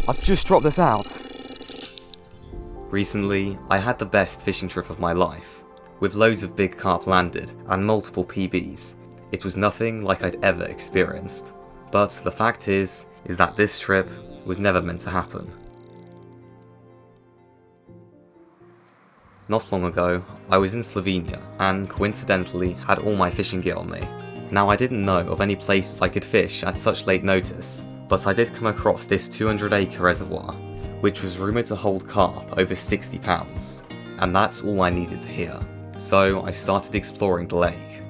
I've just dropped this out. Recently, I had the best fishing trip of my life, with loads of big carp landed and multiple PBs. It was nothing like I'd ever experienced. But the fact is that this trip was never meant to happen. Not long ago, I was in Slovenia and coincidentally had all my fishing gear on me. Now I didn't know of any place I could fish at such late notice, but I did come across this 200-acre reservoir, which was rumoured to hold carp over 60 pounds, and that's all I needed to hear. So I started exploring the lake.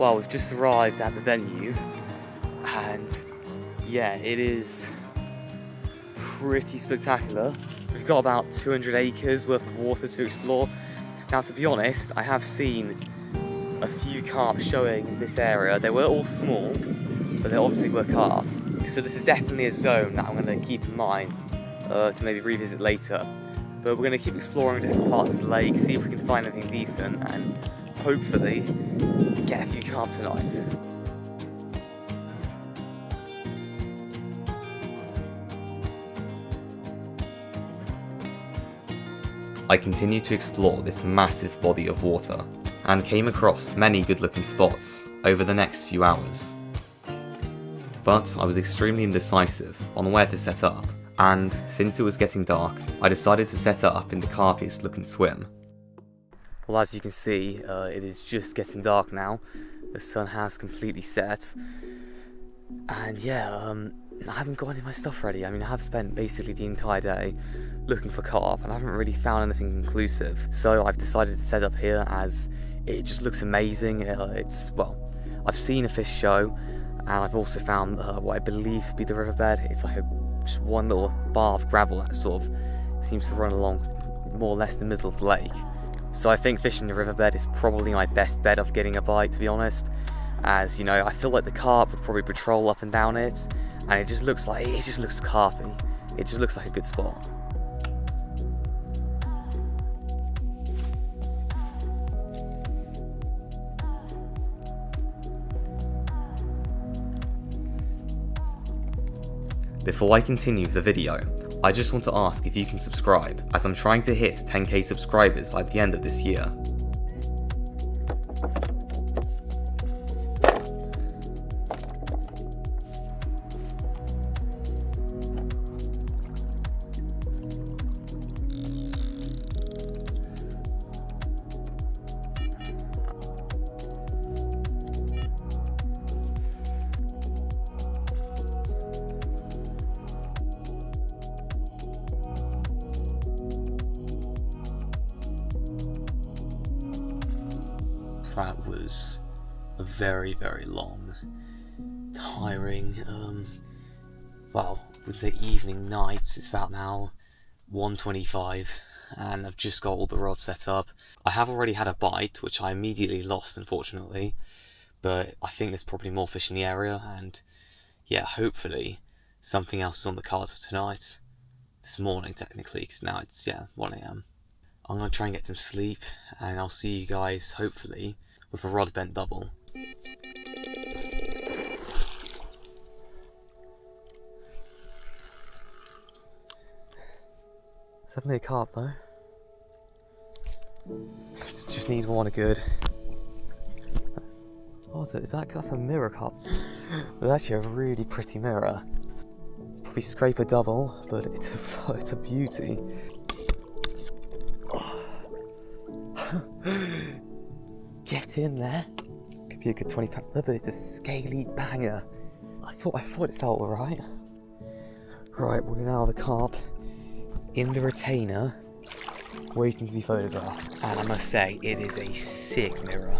Well, we've just arrived at the venue, and yeah, it is pretty spectacular. We've got about 200 acres worth of water to explore. Now, to be honest, I have seen a few carp showing in this area. They were all small, but they obviously were carp. So this is definitely a zone that I'm going to keep in mind to maybe revisit later. But we're going to keep exploring different parts of the lake, see if we can find anything decent, and hopefully get a few carp tonight. I continued to explore this massive body of water, and came across many good looking spots over the next few hours. But I was extremely indecisive on where to set up, and since it was getting dark, I decided to set up in the carpiest looking swim. Well, as you can see, it is just getting dark now. The sun has completely set, and yeah, I haven't got any of my stuff ready. I mean, I have spent basically the entire day looking for carp, and I haven't really found anything conclusive. So I've decided to set up here as it just looks amazing. Well, I've seen a fish show, and I've also found what I believe to be the riverbed. It's like just one little bar of gravel that sort of seems to run along more or less the middle of the lake. So I think fishing the riverbed is probably my best bet of getting a bite, to be honest. As you know, I feel like the carp would probably patrol up and down it, and it just looks carpy. It just looks like a good spot. Before I continue the video, I just want to ask if you can subscribe, as I'm trying to hit 10k subscribers by the end of this year. That was a very, very long, tiring, well, I wouldn't say evening, night. It's about now 1:25, and I've just got all the rods set up. I have already had a bite, which I immediately lost, unfortunately, but I think there's probably more fish in the area, and yeah, hopefully something else is on the cards for tonight. This morning, technically, because now it's, 1 AM. I'm going to try and get some sleep, and I'll see you guys, hopefully, with a rod bent double. Definitely a carp though. Just need one good. Oh, that's a mirror carp. It's actually a really pretty mirror. Probably scrape a double, but it's a beauty. Get in there. Could be a good 20 pound, but it's a scaly banger. I thought it felt alright. Right, we're now the carp in the retainer, waiting to be photographed. And I must say, it is a sick mirror.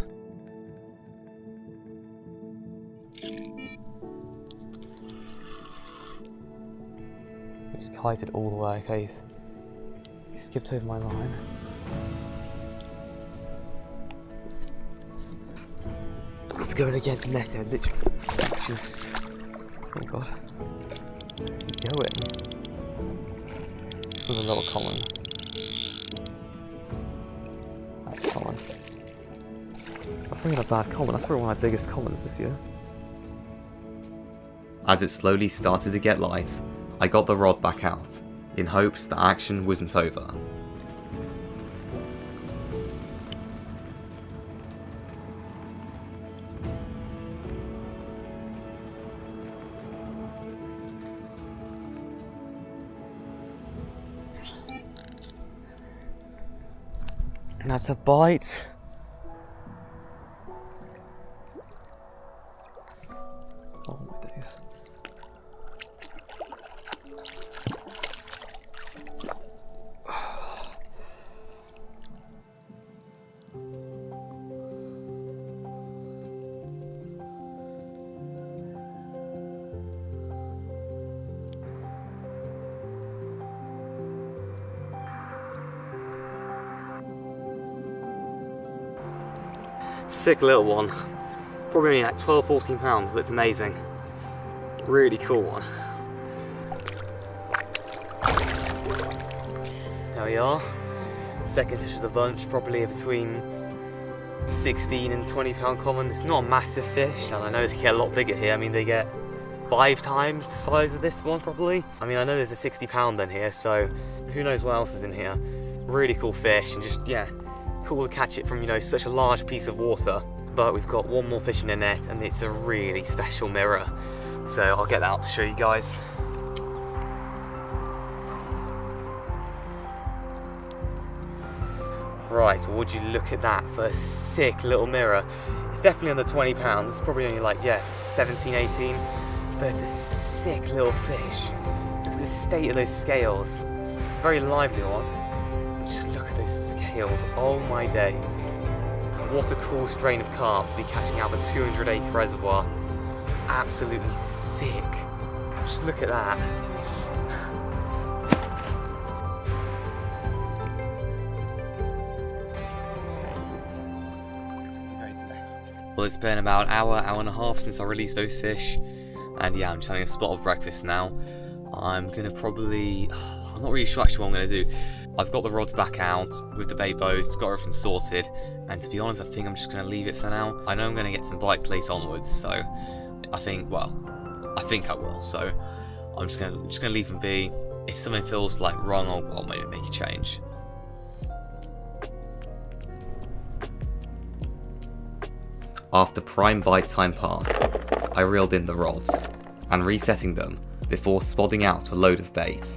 It's kited all the way, okay. He skipped over my line. Let's go again to net it, literally just, oh god, where's he going? This is a little common. That's common. That's not even a bad common, that's probably one of my biggest commons this year. As it slowly started to get light, I got the rod back out, in hopes that action wasn't over. That's a bite. Oh my days. Sick little one. Probably only like 12-14 pounds, but it's amazing. Really cool one. There we are. Second fish of the bunch, probably between 16 and 20 pound common. It's not a massive fish, and I know they get a lot bigger here. I mean, they get 5 times the size of this one, probably. I mean, I know there's a 60 pound in here, so who knows what else is in here. Really cool fish, and just, yeah, cool to catch it from, you know, such a large piece of water. But we've got one more fish in the net, and it's a really special mirror. So I'll get that out to show you guys. Right, well, would you look at that for a sick little mirror? It's definitely under 20 pounds. It's probably only like, yeah, 17, 18. But it's a sick little fish. Look at the state of those scales. It's a very lively one. Just look at those scales. Oh my days. What a cool strain of carp to be catching out of a 200 acre reservoir. Absolutely sick. Just look at that. Well, it's been about an hour and a half since I released those fish. And yeah, I'm just having a spot of breakfast now. I'm gonna probably... I'm not really sure actually what I'm gonna do. I've got the rods back out with the bait boats, got everything sorted, and to be honest, I think I'm just going to leave it for now. I know I'm going to get some bites later onwards, so I think I will. So I'm just going to leave them be. If something feels like wrong, I'll maybe make a change. After prime bite time passed, I reeled in the rods and resetting them before spodding out a load of bait.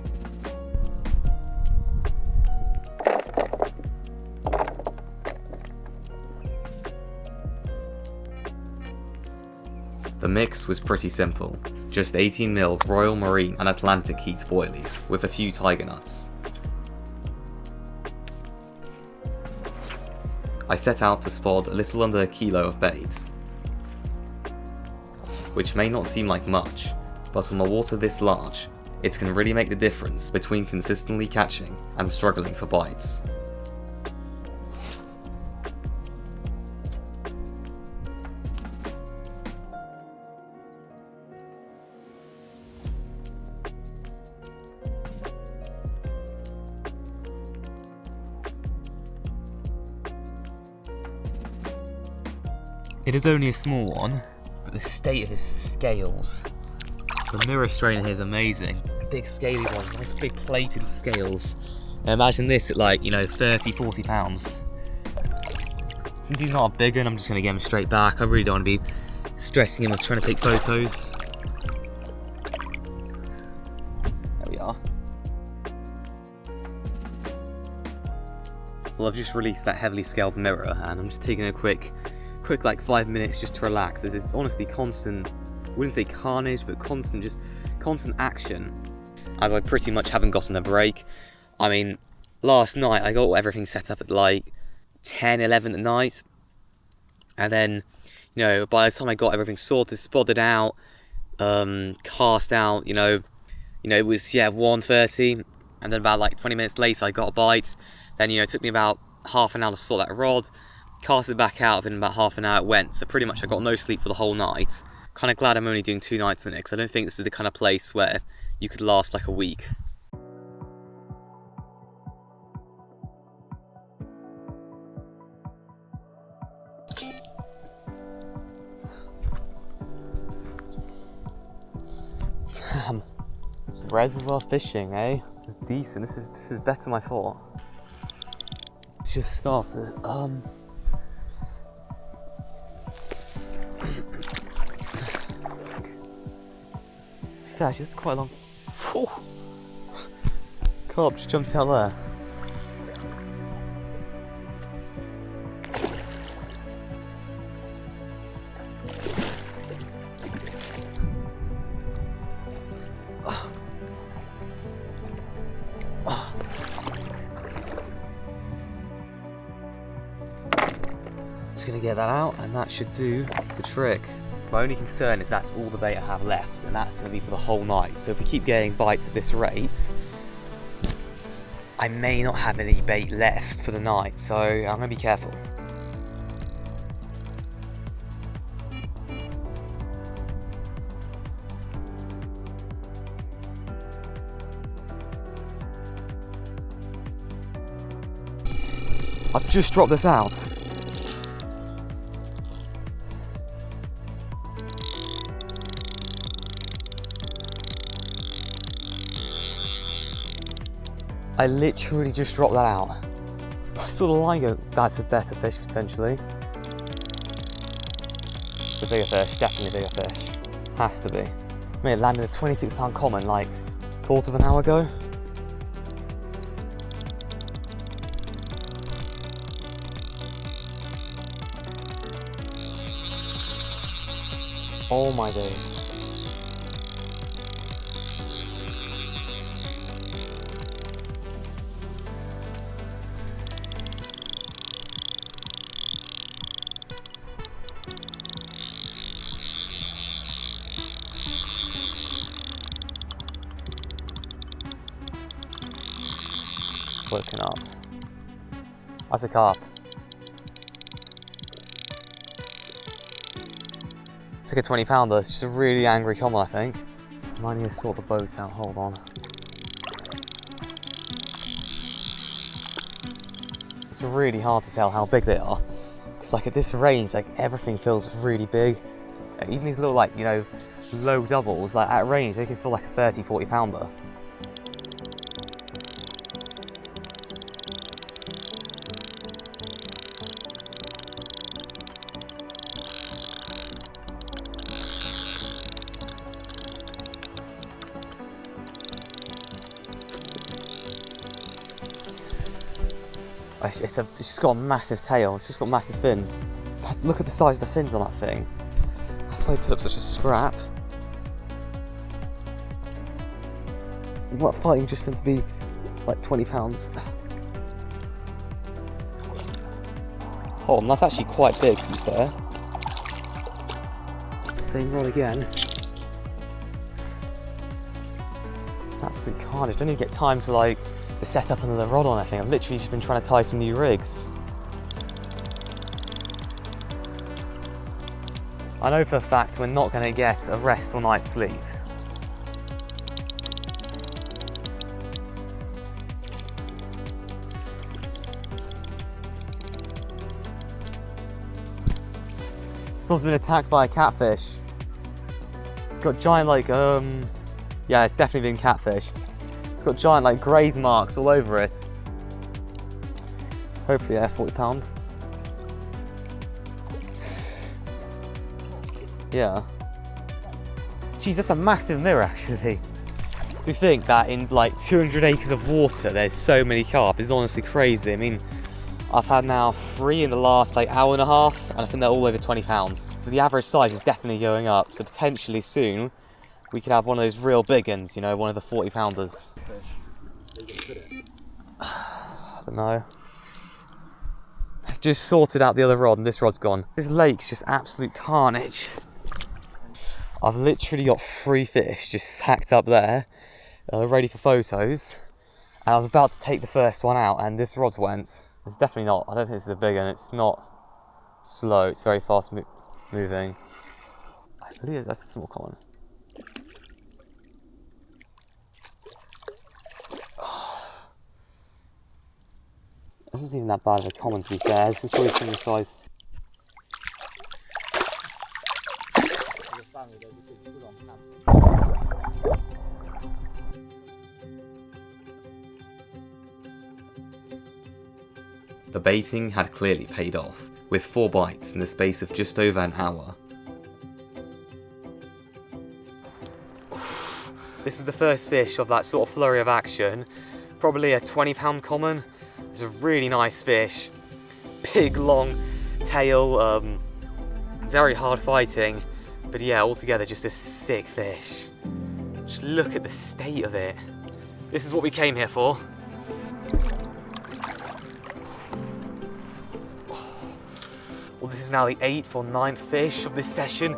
The mix was pretty simple, just 18mm Royal Marine and Atlantic heat boilies with a few tiger nuts. I set out to spot a little under a kilo of bait, which may not seem like much, but on a water this large, it can really make the difference between consistently catching and struggling for bites. It is only a small one, but the state of his scales. The mirror strain here is amazing. Big scaly ones, nice big plated scales. Now imagine this at like, you know, 30, 40 pounds. Since he's not a big one, I'm just going to get him straight back. I really don't want to be stressing him with trying to take photos. There we are. Well, I've just released that heavily scaled mirror and I'm just taking a quick like 5 minutes just to relax, as it's honestly constant, I wouldn't say carnage, but constant action, as I pretty much haven't gotten a break. I mean, last night I got everything set up at like 10, 11 at night, and then, you know, by the time I got everything sorted, spotted out, cast out, you know, it was, yeah, 1:30, and then about like 20 minutes later I got a bite. Then, you know, it took me about half an hour to sort that rod, cast it back out, and in about half an hour it went. So pretty much I got no sleep for the whole night. Kind of glad I'm only doing 2 nights on it, because I don't think this is the kind of place where you could last like a week. Damn. Reservoir fishing, eh? It's decent. This is better than I thought. It's just started. Actually, that's quite long. Whew. Carp just jumped out there. Just gonna get that out, and that should do the trick. My only concern is that's all the bait I have left, and that's going to be for the whole night. So if we keep getting bites at this rate, I may not have any bait left for the night, so I'm going to be careful. I've just dropped this out. I literally just dropped that out. I saw the line go, that's a better fish potentially. It's a bigger fish, definitely bigger fish. Has to be. I mean, it landed a 26-pound common like a quarter of an hour ago. Oh my days. Woken up. That's a carp. Took a 20-pounder. It's just a really angry common, I think. I might need to sort the boat out. Hold on. It's really hard to tell how big they are, because like at this range, like everything feels really big. Even these little, like, you know, low doubles, like at range, they can feel like a 30-40 pounder. It's just got a massive tail, it's just got massive fins. Look at the size of the fins on that thing. That's why he put up such a scrap. What fighting just for him to be like 20 pounds. Oh, and that's actually quite big, to be fair. Same rod again. It's absolute carnage. Don't even get time to like set up another rod on, I think. I've literally just been trying to tie some new rigs. I know for a fact we're not going to get a rest or night's sleep. Someone's been attacked by a catfish. Got giant like, yeah, it's definitely been catfished. It's got giant like graze marks all over it. Hopefully, yeah, 40 pounds. Yeah. Jeez, that's a massive mirror actually. To think that in like 200 acres of water there's so many carp is honestly crazy. I mean, I've had now 3 in the last like hour and a half, and I think they're all over 20 pounds. So the average size is definitely going up. So potentially soon we could have one of those real big ones, you know, one of the 40 pounders. I don't know. I've just sorted out the other rod and this rod's gone. This lake's just absolute carnage. I've literally got 3 fish just sacked up there, ready for photos. And I was about to take the first one out and this rod's went. It's definitely not, I don't think this is a big one. It's not slow, it's very fast moving. I believe that's a small common. This isn't even that bad of a common, to be fair. This is probably similar size. The baiting had clearly paid off, with 4 bites in the space of just over an hour. This is the first fish of that sort of flurry of action. Probably a 20-pound common. It's a really nice fish. Big, long tail, very hard fighting. But yeah, altogether just a sick fish. Just look at the state of it. This is what we came here for. Well, this is now the 8th or 9th fish of this session.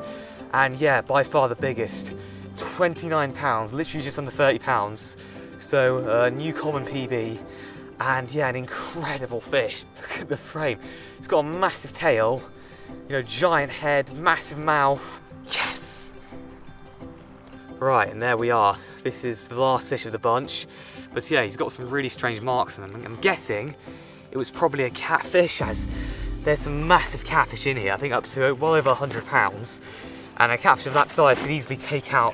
And yeah, by far the biggest. 29 pounds, literally just under 30 pounds. So, new common PB. And yeah, an incredible fish. Look at the frame. It's got a massive tail, you know, giant head, massive mouth. Yes! Right, and there we are. This is the last fish of the bunch. But yeah, he's got some really strange marks on him. I'm guessing it was probably a catfish, as there's some massive catfish in here. I think up to well over 100 pounds. And a catfish of that size could easily take out,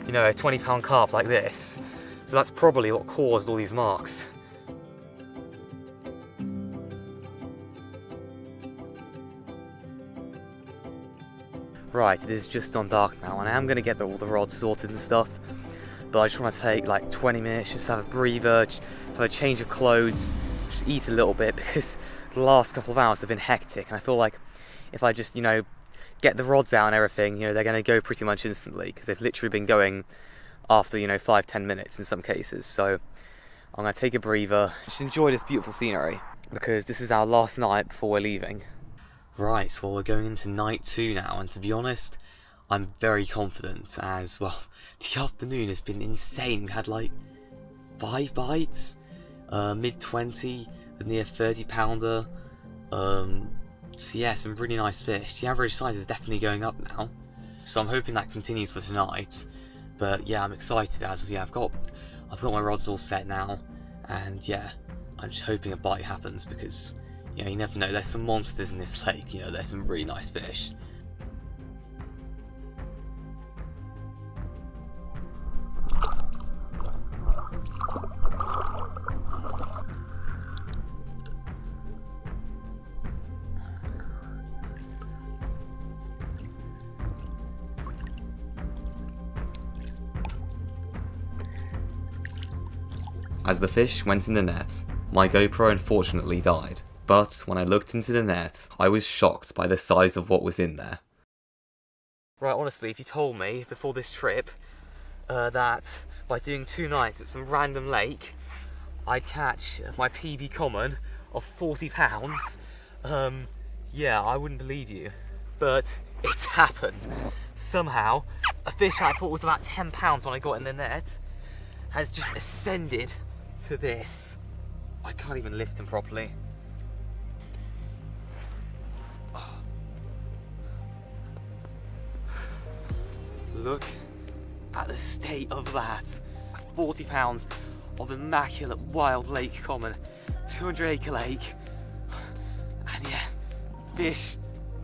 you know, a 20-pound carp like this. So that's probably what caused all these marks. Right, it is just on dark now, and I am going to get all the rods sorted and stuff. But I just want to take like 20 minutes, just have a breather, just have a change of clothes, just eat a little bit, because the last couple of hours have been hectic, and I feel like if I just, you know, get the rods out and everything, you know, they're going to go pretty much instantly, because they've literally been going after, you know, 5-10 minutes in some cases. So I'm going to take a breather, just enjoy this beautiful scenery, because this is our last night before we're leaving. Right, well, we're going into night 2 now, and to be honest, I'm very confident, as, well, the afternoon has been insane. We had like 5 bites, mid-20, a near 30-pounder, so yeah, some really nice fish. The average size is definitely going up now, so I'm hoping that continues for tonight. But yeah, I'm excited, as yeah, I've got my rods all set now, and yeah, I'm just hoping a bite happens, because, you know, you never know, there's some monsters in this lake, you know, there's some really nice fish. As the fish went in the net, my GoPro unfortunately died, but when I looked into the net, I was shocked by the size of what was in there. Right, honestly, if you told me before this trip that by doing 2 nights at some random lake, I'd catch my PB common of 40 pounds, yeah, I wouldn't believe you. But it's happened. Somehow, a fish I thought was about 10 pounds when I got in the net has just ascended to this. I can't even lift him properly. Look at the state of that. 40 pounds of immaculate wild lake common, 200-acre lake. And yeah, fish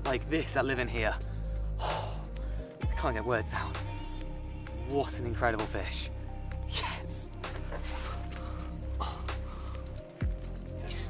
like this that live in here. I can't get words out. What an incredible fish. Yes. Yes.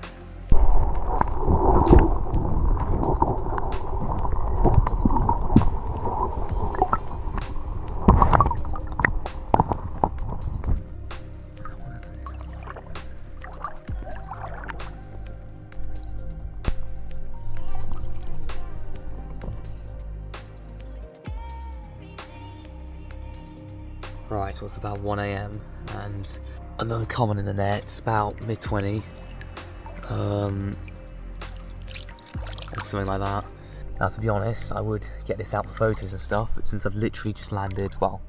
Right, so it's about 1 AM and another common in the net. It's about mid-20, or something like that. Now, to be honest, I would get this out for photos and stuff, but since I've literally just landed, well,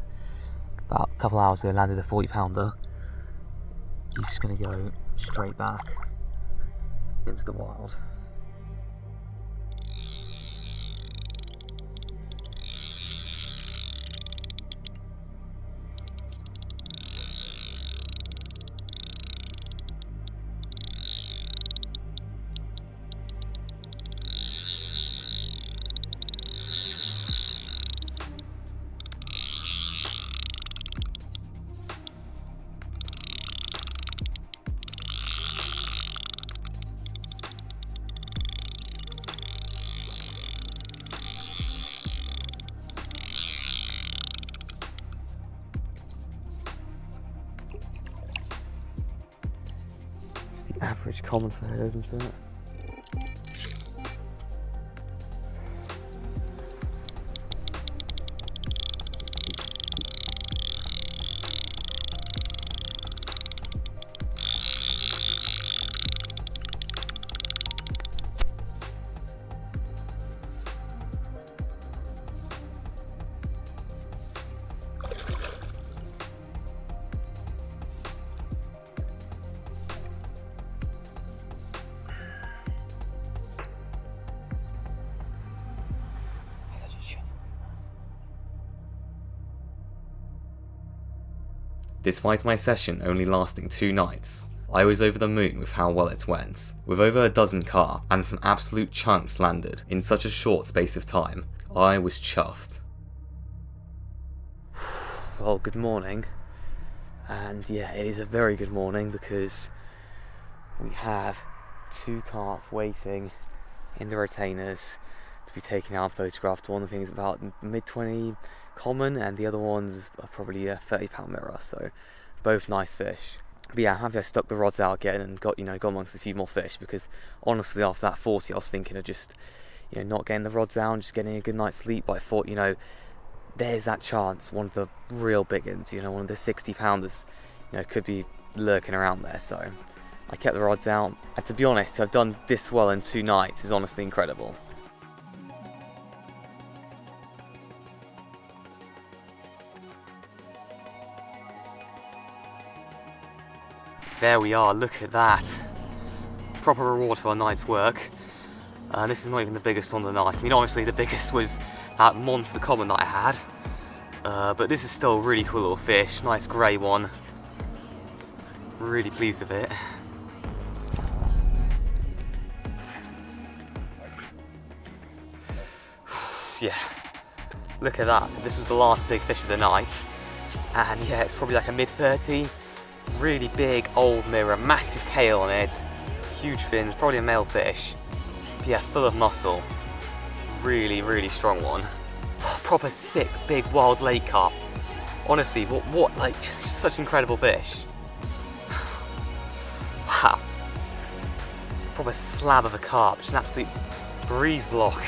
about a couple hours ago, landed a 40-pounder, he's just going to go straight back into the wild. It's the average common for here, isn't it? Despite my session only lasting 2 nights, I was over the moon with how well it went. With over a dozen carp and some absolute chunks landed in such a short space of time, I was chuffed. Well, good morning. And yeah, it is a very good morning because we have 2 carp waiting in the retainers to be taken out and photographed. One of the things about mid-20 common and the other ones are probably a 30-pound mirror, so both nice fish. But yeah, I'm happy I stuck the rods out again and got amongst a few more fish, because honestly after that 40 I was thinking of just not getting the rods down, just getting a good night's sleep. But I thought there's that chance one of the real big ones, one of the 60-pounders could be lurking around there. So I kept the rods out, and to be honest, to have done this well in 2 nights is honestly incredible. There we are, look at that. Proper reward for a night's work. This is not even the biggest on the night. I mean, obviously the biggest was that monster common that I had. But this is still a really cool little fish. Nice grey one. Really pleased with it. Yeah, look at that. This was the last big fish of the night. And yeah, it's probably like a mid-30. Really big old mirror, massive tail on it, huge fins, probably a male fish. But yeah, full of muscle. Really, really strong one. Proper sick, big wild lake carp. Honestly, what like, such incredible fish. Wow. Proper slab of a carp, just an absolute breeze block.